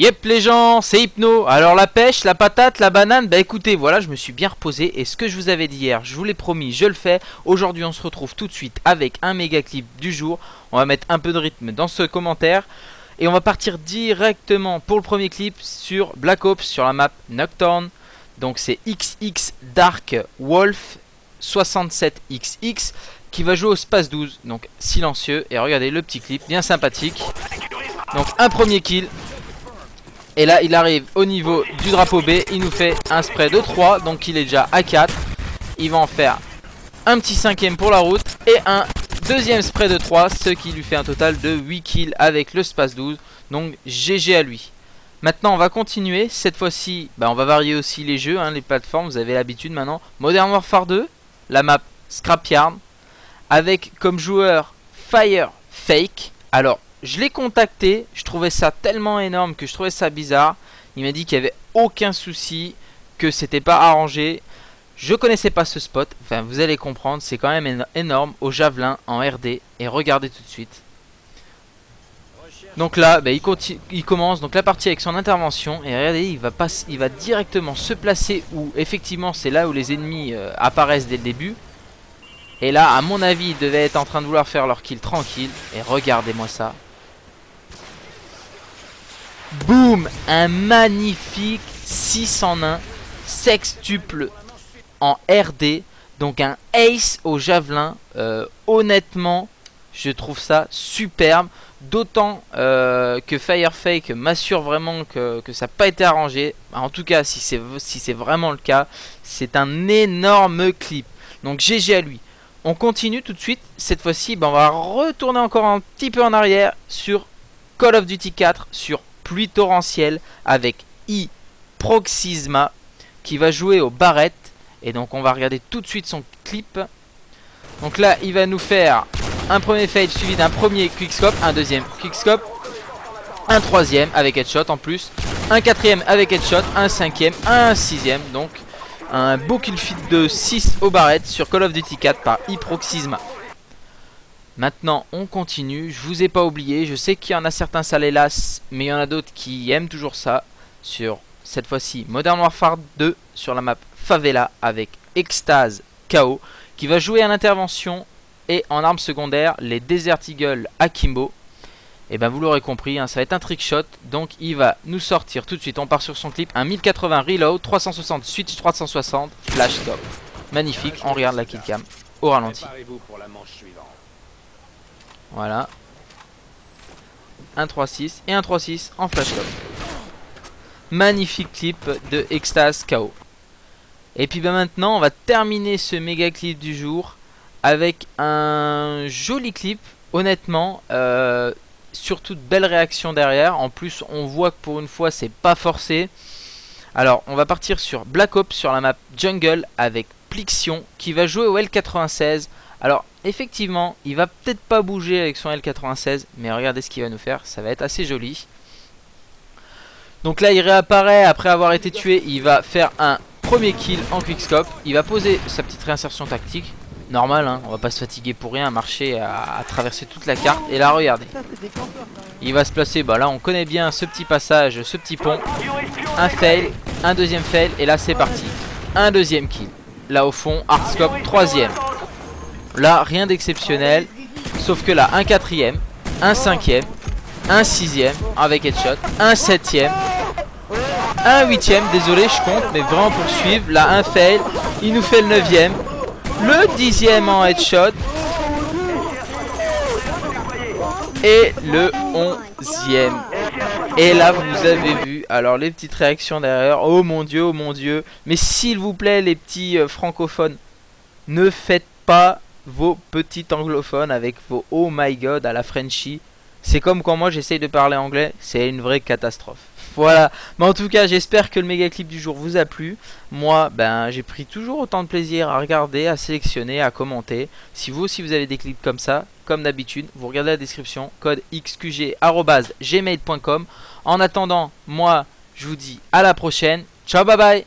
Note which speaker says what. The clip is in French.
Speaker 1: Yep les gens, c'est Hypno. Alors la pêche, la patate, la banane, bah écoutez, voilà, je me suis bien reposé. Et ce que je vous avais dit hier, je vous l'ai promis, je le fais. Aujourd'hui on se retrouve tout de suite avec un méga clip du jour. On va mettre un peu de rythme dans ce commentaire. Et on va partir directement pour le premier clip sur Black Ops, sur la map Nocturne. Donc c'est XX Dark Wolf 67XX qui va jouer au Space 12. Donc silencieux, et regardez le petit clip, bien sympathique. Donc un premier kill. Et là il arrive au niveau du drapeau B, il nous fait un spray de 3, donc il est déjà à 4. Il va en faire un petit cinquième pour la route et un deuxième spray de 3, ce qui lui fait un total de 8 kills avec le Space 12. Donc GG à lui. Maintenant on va continuer, cette fois-ci on va varier aussi les jeux, les plateformes, vous avez l'habitude maintenant. Modern Warfare 2, la map Scrapyard, avec comme joueur Fire Fake. Alors je l'ai contacté, je trouvais ça tellement énorme que je trouvais ça bizarre. Il m'a dit qu'il n'y avait aucun souci, que c'était pas arrangé. Je connaissais pas ce spot, enfin vous allez comprendre, c'est quand même énorme au javelin en RD. Et regardez tout de suite. Donc là, il commence donc la partie avec son intervention. Et regardez, il va directement se placer où effectivement c'est là où les ennemis apparaissent dès le début. Et là, à mon avis, ils devaient être en train de vouloir faire leur kill tranquille. Et regardez-moi ça. Boum, un magnifique 6 en 1 sextuple en RD. Donc un ace au javelin. Honnêtement, je trouve ça superbe. D'autant que Firefake m'assure vraiment que ça n'a pas été arrangé. En tout cas, si c'est vraiment le cas, c'est un énorme clip. Donc GG à lui. On continue tout de suite. Cette fois-ci, on va retourner encore un petit peu en arrière sur Call of Duty 4, sur Pluie torrentielle avec iProxysma qui va jouer au Barrett. Et donc on va regarder tout de suite son clip. Donc là il va nous faire un premier fade suivi d'un premier quickscope, un deuxième quickscope, un troisième avec headshot en plus, un quatrième avec headshot, un cinquième, un sixième. Donc un beau kill feed de 6 au Barrett sur Call of Duty 4 par iProxysma. Maintenant on continue, je vous ai pas oublié, je sais qu'il y en a certains ça les lasse, mais il y en a d'autres qui aiment toujours ça. Sur cette fois-ci Modern Warfare 2 sur la map Favela avec Extase KO qui va jouer en intervention et en arme secondaire les Desert Eagle Akimbo. Et vous l'aurez compris, ça va être un trick shot, donc il va nous sortir tout de suite, on part sur son clip, un 1080 reload, 360 switch 360 flash scope. Magnifique, on regarde la killcam au ralenti. Voilà. Un 3.6 et un 3.6 en flash scope. Magnifique clip de Extase KO. Et puis maintenant on va terminer ce méga clip du jour avec un joli clip, honnêtement, surtout de belles réactions derrière. En plus on voit que pour une fois c'est pas forcé. Alors on va partir sur Black Ops sur la map Jungle avec Plixion qui va jouer au L96. Alors effectivement il va peut-être pas bouger avec son L96, mais regardez ce qu'il va nous faire, ça va être assez joli. Donc là il réapparaît après avoir été tué, il va faire un premier kill en quickscope. Il va poser sa petite réinsertion tactique. Normal, on va pas se fatiguer pour rien à marcher, à traverser toute la carte. Et là regardez, il va se placer, là on connaît bien ce petit passage, ce petit pont. Un fail, un deuxième fail, et là c'est parti. Un deuxième kill. Là au fond, hardscope, troisième. Là rien d'exceptionnel, sauf que là un quatrième, un cinquième, un sixième avec headshot, un septième, un huitième, désolé je compte mais vraiment pour suivre. Là un fail, il nous fait le neuvième, le dixième en headshot et le 11e. Et là vous avez vu, alors les petites réactions derrière, oh mon dieu, mais s'il vous plaît les petits francophones, ne faites pas vos petits anglophones avec vos oh my god à la Frenchie. C'est comme quand moi j'essaye de parler anglais, c'est une vraie catastrophe. Voilà, mais en tout cas j'espère que le méga clip du jour vous a plu. Moi j'ai pris toujours autant de plaisir à regarder, à sélectionner, à commenter. Si vous aussi vous avez des clips comme ça, comme d'habitude, vous regardez la description, code xqg@gmail.com. En attendant, moi je vous dis à la prochaine, ciao bye bye.